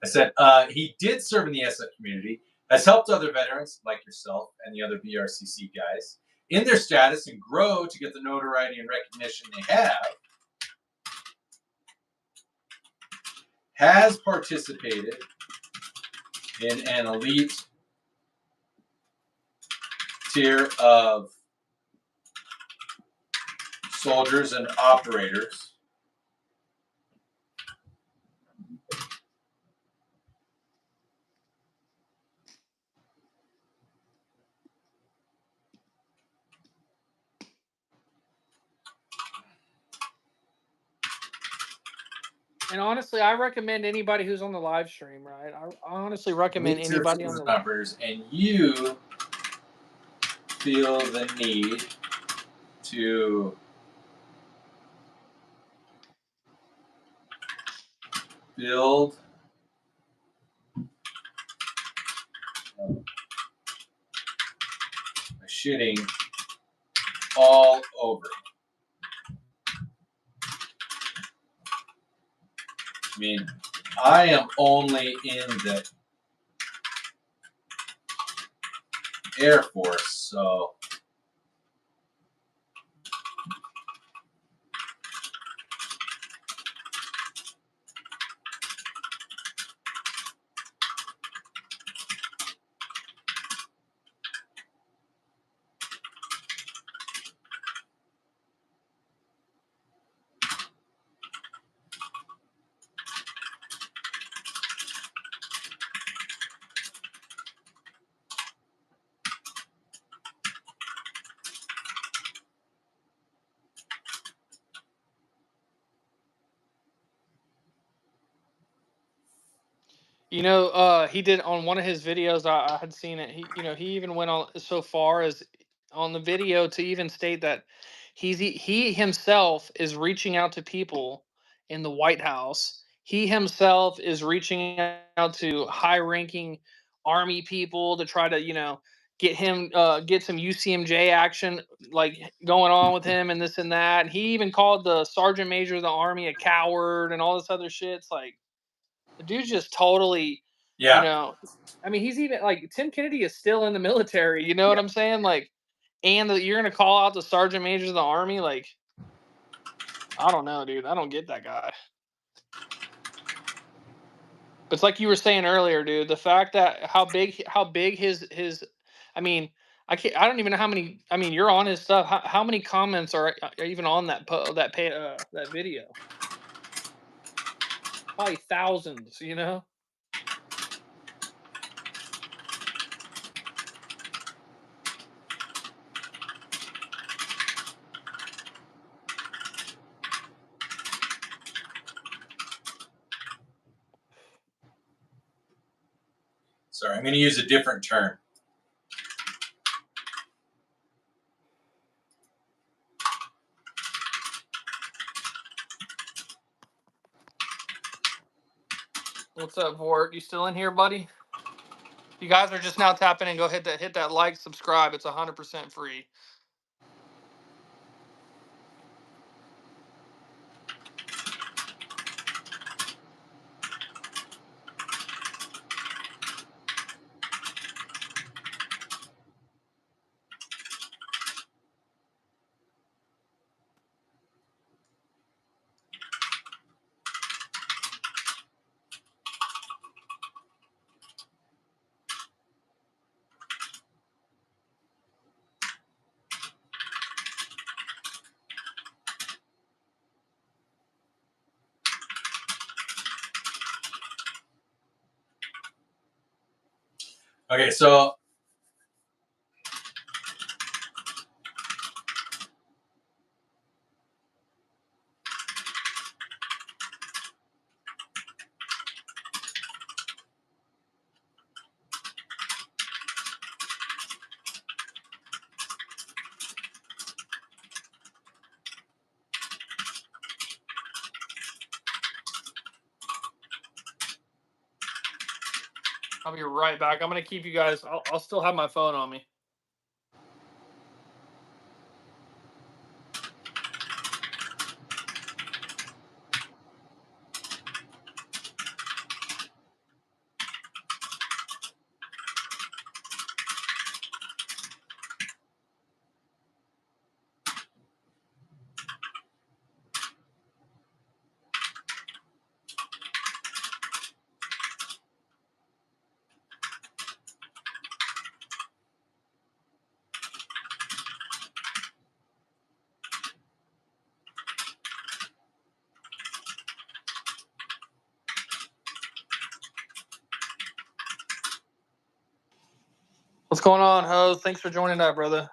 A: I said, he did serve in the SF community, has helped other veterans like yourself and the other VRCC guys in their status and grow to get the notoriety and recognition they have. Has participated in an elite tier of soldiers and operators.
B: And honestly, I recommend anybody who's on the live stream, right? I honestly recommend
A: Elite tier of
B: anybody on
A: soldiers
B: the
A: and operators, and you feel the need to build a shitting all over. I mean, I am only in the Air Force, so
B: he did on one of his videos. I had seen it. He even went on so far as on the video to even state that he himself is reaching out to people in the White House. He himself is reaching out to high-ranking Army people to try to get him get some UCMJ action like going on with him and this and that. And he even called the sergeant major of the Army a coward and all this other shit. It's like the dude's just totally,
A: yeah.
B: I mean, he's even like Tim Kennedy is still in the military. You know what I'm saying? Like, and you're gonna call out the sergeant majors of the Army? Like, I don't know, dude. I don't get that guy. But it's like you were saying earlier, dude. The fact that how big his, I mean, I don't even know how many. I mean, you're on his stuff. How many comments are even on that video? Probably thousands.
A: Sorry, I'm going to use a different term.
B: What's up, Vort? You still in here, buddy? You guys are just now tapping in. Go hit that like, subscribe. It's 100% free.
A: Okay, so
B: I'll be right back. I'm gonna keep you guys. I'll still have my phone on me. What's going on, Hose? Thanks for joining up, brother.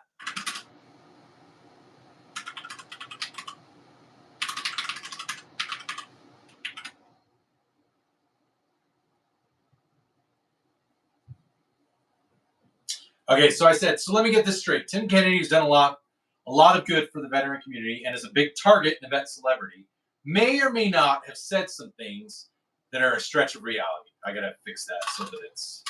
A: okay, so I said, so let me get this straight. Tim Kennedy's done a lot of good for the veteran community and is a big target and event celebrity. May or may not have said some things that are a stretch of reality. I gotta fix that so that it's.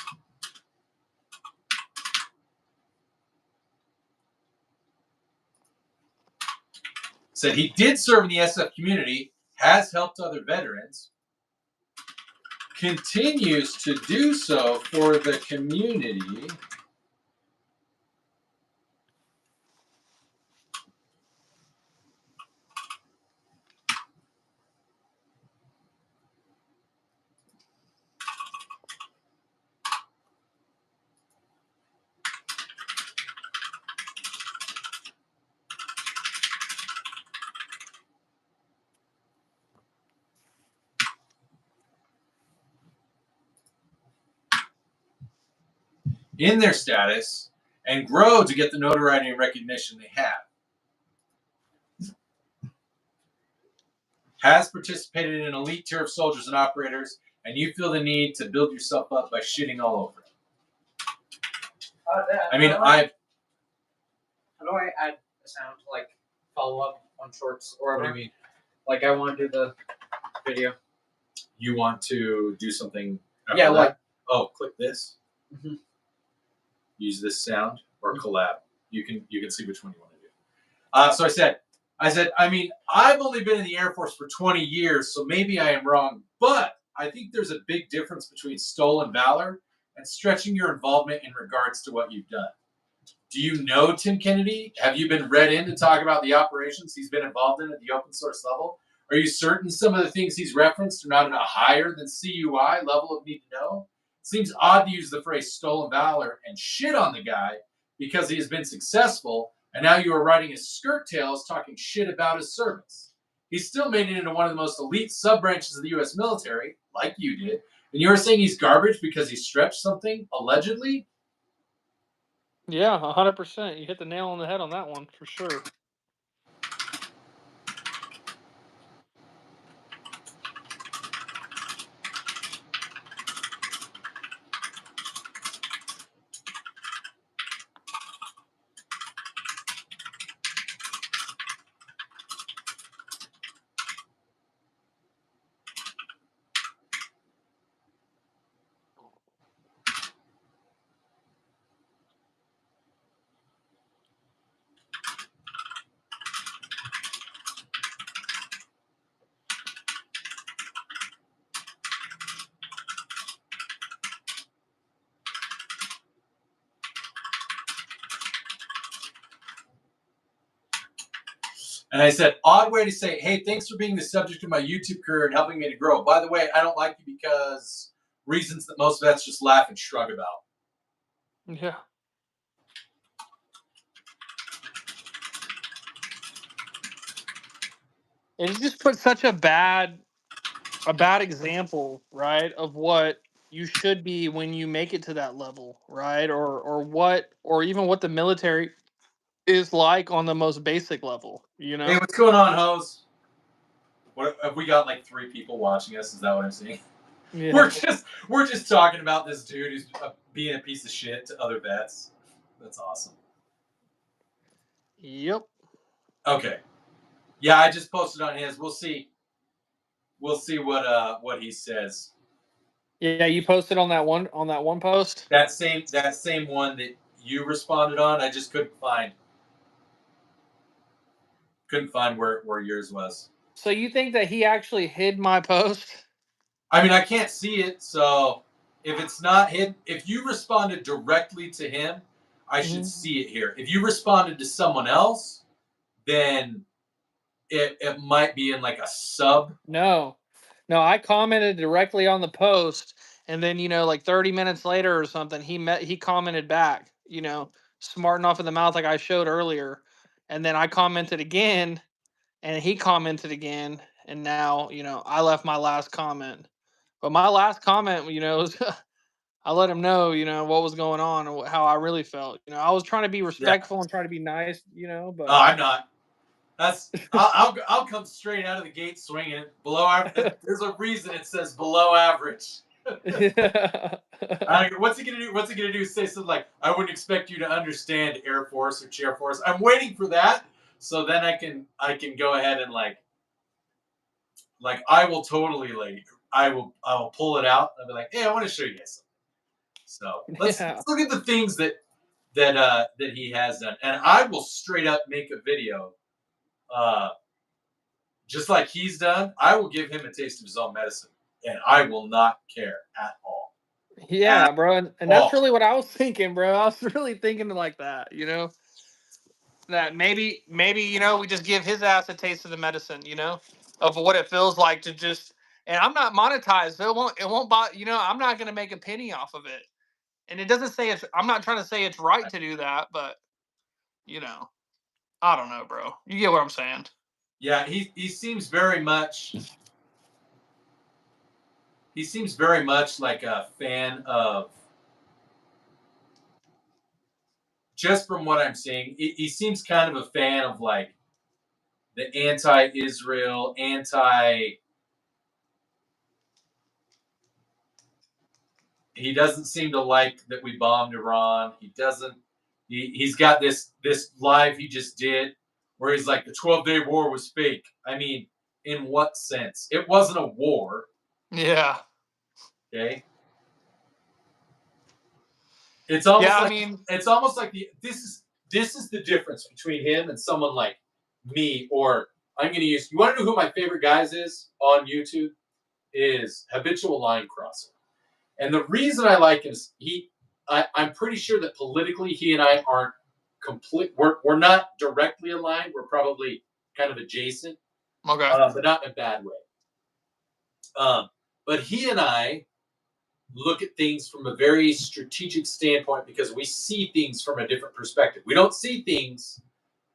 A: Said he did serve in the SF community, has helped other veterans, continues to do so for the community. In their status and grow to get the notoriety and recognition they have. Has participated in an elite tier of soldiers and operators, and you feel the need to build yourself up by shitting all over it. I mean,
C: How do I add a sound to like follow up on shorts or
A: What
C: whatever?
A: do you mean?
C: Like I want to do the video.
A: You want to do something?
C: Yeah,
A: that?
C: like
A: click this.
C: Mm-hmm.
A: Use this sound or collab. You can see which one you want to do. So I said, I mean, I've only been in the Air Force for 20 years, so maybe I am wrong, but I think there's a big difference between stolen valor and stretching your involvement in regards to what you've done. Do you know Tim Kennedy? Have you been read in to talk about the operations he's been involved in at the open source level? Are you certain some of the things he's referenced are not at a higher than CUI level of need to know? It seems odd to use the phrase stolen valor and shit on the guy because he has been successful, and now you are writing his skirt tails talking shit about his service. He's still made it into one of the most elite sub-branches of the U.S. military, like you did, and you are saying he's garbage because he stretched something, allegedly?
B: Yeah, 100%. You hit the nail on the head on that one for sure.
A: And I said, odd way to say, hey, thanks for being the subject of my YouTube career and helping me to grow. By the way, I don't like you because reasons that most vets just laugh and shrug about.
B: Yeah. And it just put such a bad example, right, of what you should be when you make it to that level, right? Or even what the military is like on the most basic level, you
A: Hey,
B: know?
A: what's going on, hoes? What have we got? Like 3 people watching us? Is that what I'm seeing?
B: Yeah.
A: We're just talking about this dude who's being a piece of shit to other vets. That's awesome.
B: Yep.
A: Okay. Yeah, I just posted on his. We'll see. We'll see what he says.
B: Yeah, you posted on that one post.
A: That same one that you responded on. I just couldn't find where yours was.
B: So you think that he actually hid my post?
A: I mean, I can't see it, so if it's not hidden, if you responded directly to him, I should see it here. If you responded to someone else, then it might be in like a sub.
B: No, I commented directly on the post, and then like 30 minutes later or something, he commented back. Smart enough in the mouth like I showed earlier, and then I commented again, and he commented again, and now I left my last comment. But my last comment, was I let him know, what was going on and how I really felt. I was trying to be respectful and trying to be nice, but
A: I'm not. I'll come straight out of the gate swinging below average. There's a reason it says below average. What's he gonna do? What's he gonna do? Say something like, "I wouldn't expect you to understand Air Force or Chair Force." I'm waiting for that, so then I can go ahead and like I will totally I will pull it out. I'll be like, "Hey, I want to show you guys something." So let's look at the things that he has done, and I will straight up make a video. Just like he's done, I will give him a taste of his own medicine, and I will not care at all.
B: Yeah, bro, and that's really what I was thinking, bro. I was really thinking like that, that maybe we just give his ass a taste of the medicine, of what it feels like to just. And I'm not monetized, so it won't buy. I'm not gonna make a penny off of it, and it doesn't say it's. I'm not trying to say it's right to do that, but I don't know, bro. You get what I'm saying?
A: Yeah, he seems very much. He seems very much like a fan of. Just from what I'm seeing, he seems kind of a fan of like the anti-Israel, He doesn't seem to like that we bombed Iran. He doesn't. He's got this live he just did where he's like the 12-day war was fake. I mean, in what sense? It wasn't a war.
B: Yeah.
A: Okay. It's almost like this is the difference between him and someone like me, or I'm going to use. You want to know who my favorite guys is on YouTube? Is Habitual Line Crosser, and the reason I like him is I'm pretty sure that politically he and I aren't complete. We're not directly aligned. We're probably kind of adjacent,
B: Okay.
A: but not in a bad way. But he and I look at things from a very strategic standpoint because we see things from a different perspective. We don't see things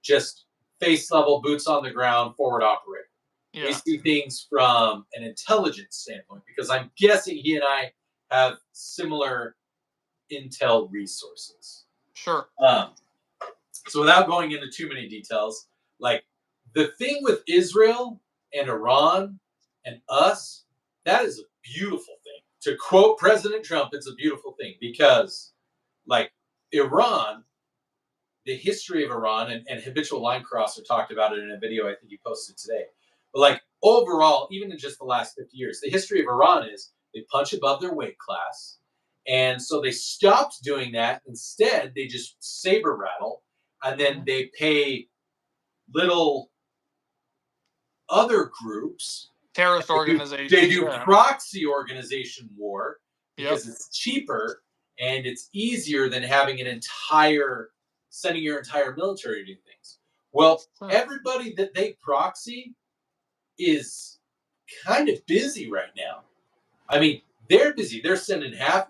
A: just face level, boots on the ground, forward operator. Yeah. We see things from an intelligence standpoint because I'm guessing he and I have similar intel resources.
B: Sure.
A: So without going into too many details, like the thing with Israel and Iran and us, that is a beautiful thing. To quote President Trump, it's a beautiful thing because, like, Iran, the history of Iran, and Habitual Line Crosser talked about it in a video I think he posted today. But, like, overall, even in just the last 50 years, the history of Iran is they punch above their weight class. And so they stopped doing that. Instead, they just saber rattle, and then they pay little other groups.
B: Terrorist organizations.
A: They do proxy organization war because it's cheaper and it's easier than having sending your entire military to do things. Well, everybody that they proxy is kind of busy right now. I mean, they're busy. They're sending how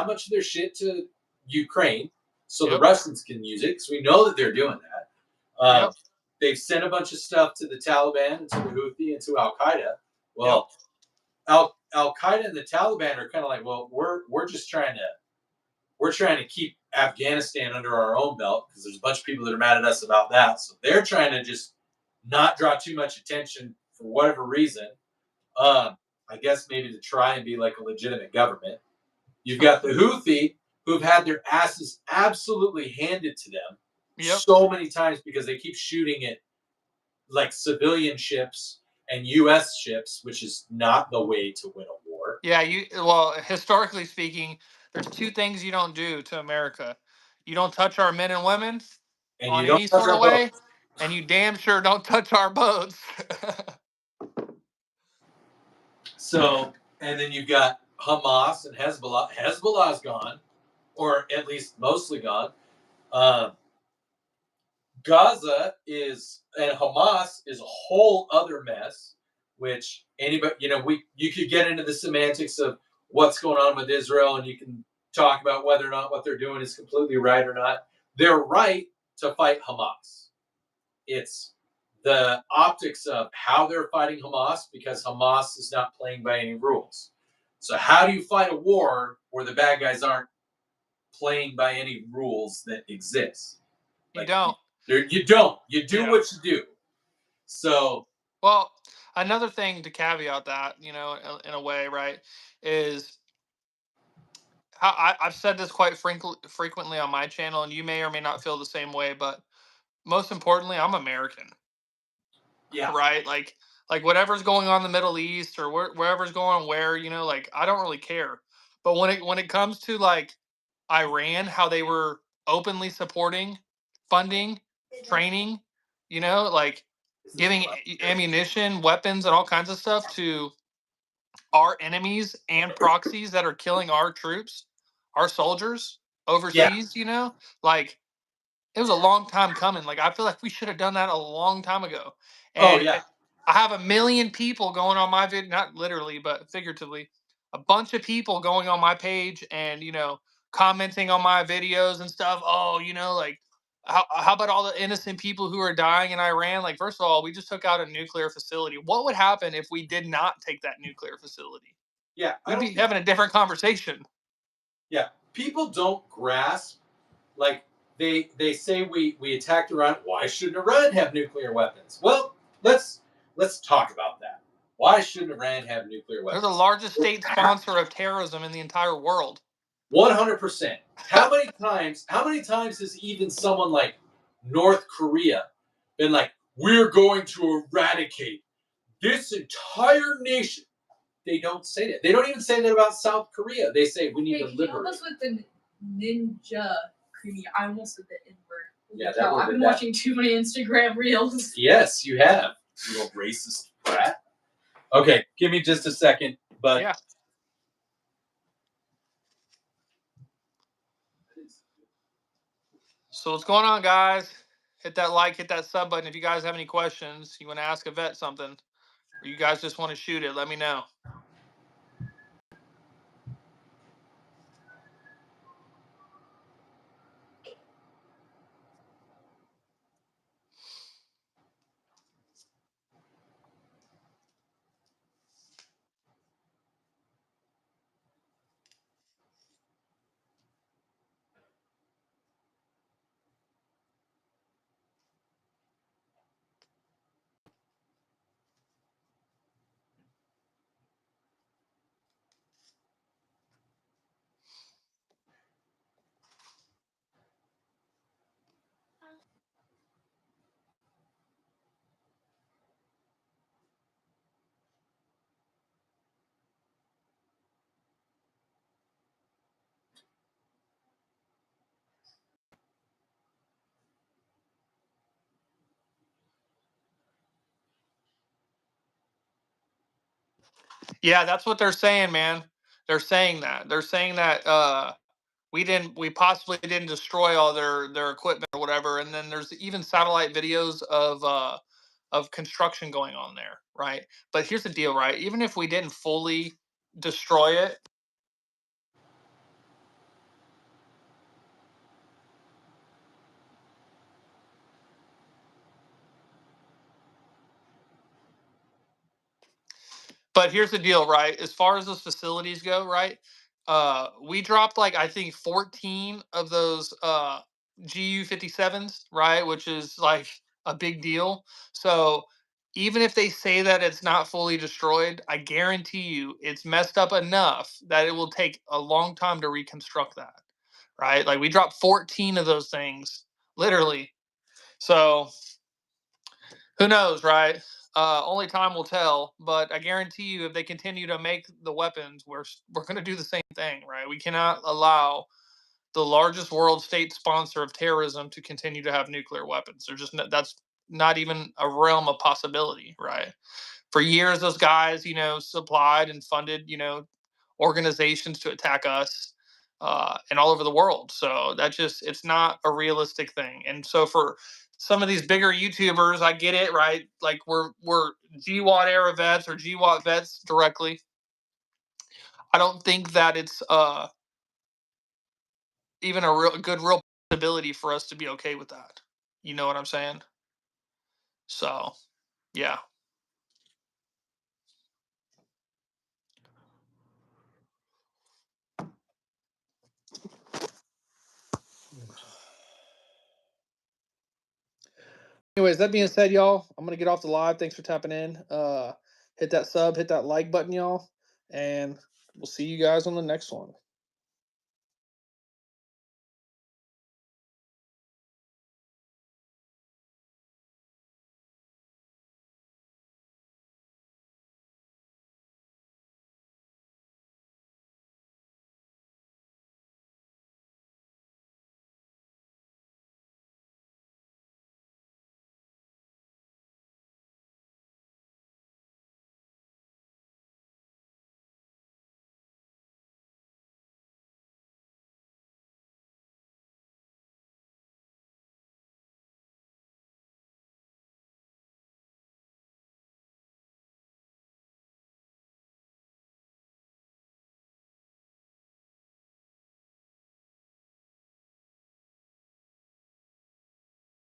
A: much of their shit to Ukraine so the Russians can use it because we know that they're doing that. They've sent a bunch of stuff to the Taliban and to the Houthi and to Al-Qaeda. Well, Al Qaeda and the Taliban are kind of like, well, we're just trying to keep Afghanistan under our own belt because there's a bunch of people that are mad at us about that. So they're trying to just not draw too much attention for whatever reason. I guess maybe to try and be like a legitimate government. You've got the Houthi who've had their asses absolutely handed to them so many times because they keep shooting at like civilian ships and U.S. ships, which is not the way to win a war.
B: Yeah, well, historically speaking, there's two things you don't do to America. You don't touch our men and women
A: And
B: on
A: you don't
B: any
A: touch
B: sort
A: our
B: of way,
A: boats.
B: and you damn sure don't touch our boats.
A: So, and then you've got Hamas and Hezbollah. Hezbollah's gone, or at least mostly gone. Gaza and Hamas is a whole other mess, which anybody, you could get into the semantics of what's going on with Israel, and you can talk about whether or not what they're doing is completely right or not. They're right to fight Hamas. It's the optics of how they're fighting Hamas because Hamas is not playing by any rules. So how do you fight a war where the bad guys aren't playing by any rules that exist?
B: You don't.
A: You don't. You do what you do. So,
B: well, another thing to caveat that, in a way, right, is how I've said this quite frequently on my channel, and you may or may not feel the same way, but most importantly, I'm American.
A: yeah.
B: Right? Like whatever's going on in the Middle East or wherever's going on like I don't really care. But when it comes to like Iran, how they were openly supporting, funding, training, like giving ammunition, weapons, and all kinds of stuff to our enemies and proxies that are killing our troops, our soldiers overseas, like it was a long time coming. Like I feel like we should have done that a long time ago. And I have 1 million people going on my video, not literally, but figuratively, a bunch of people going on my page and commenting on my videos and stuff. Oh, like how about all the innocent people who are dying in Iran? Like, first of all, we just took out a nuclear facility. What would happen if we did not take that nuclear facility?
A: Yeah,
B: we'd be having a different conversation.
A: Yeah, people don't grasp. Like they say we attacked Iran. Why shouldn't Iran have nuclear weapons? Well, let's talk about that. Why shouldn't Iran have nuclear weapons?
B: They're the largest state sponsor of terrorism in the entire world.
A: 100%. How many times has even someone like North Korea been like, we're going to eradicate this entire nation? They don't say that. They don't even say that about South Korea. They say we need to liberate.
D: Help us with the ninja creamy. I almost said the N-word.
A: Yeah, that
D: I've been watching too many Instagram reels.
A: Yes, you have. You little racist brat. Okay, give me just a second. But
B: yeah. So what's going on, guys? Hit that like, hit that sub button. If you guys have any questions, you want to ask a vet something, or you guys just want to shoot it, let me know. Yeah, that's what they're saying, man. They're saying that. They're saying that we possibly didn't destroy all their equipment or whatever. And then there's even satellite videos of construction going on there, right? But here's the deal, right? Even if we didn't fully destroy it, But here's the deal, right? As far as those facilities go, right? We dropped like I think 14 of those GU 57s, right? Which is like a big deal. So even if they say that it's not fully destroyed, I guarantee you it's messed up enough that it will take a long time to reconstruct that. Right? Like we dropped 14 of those things, literally. So who knows, right? Only time will tell. But I guarantee you, if they continue to make the weapons, we're going to do the same thing, right? We cannot allow the largest world state sponsor of terrorism to continue to have nuclear weapons. They're just that's not even a realm of possibility, right? For years, those guys, supplied and funded, organizations to attack us and all over the world. So it's not a realistic thing. And so for some of these bigger YouTubers, I get it, right? Like we're GWAT era vets or GWAT vets directly. I don't think that it's even a real possibility for us to be okay with that. You know what I'm saying? So, yeah. Anyways, that being said, y'all, I'm gonna get off the live. Thanks for tapping in. Hit that sub, hit that like button, y'all, and we'll see you guys on the next one.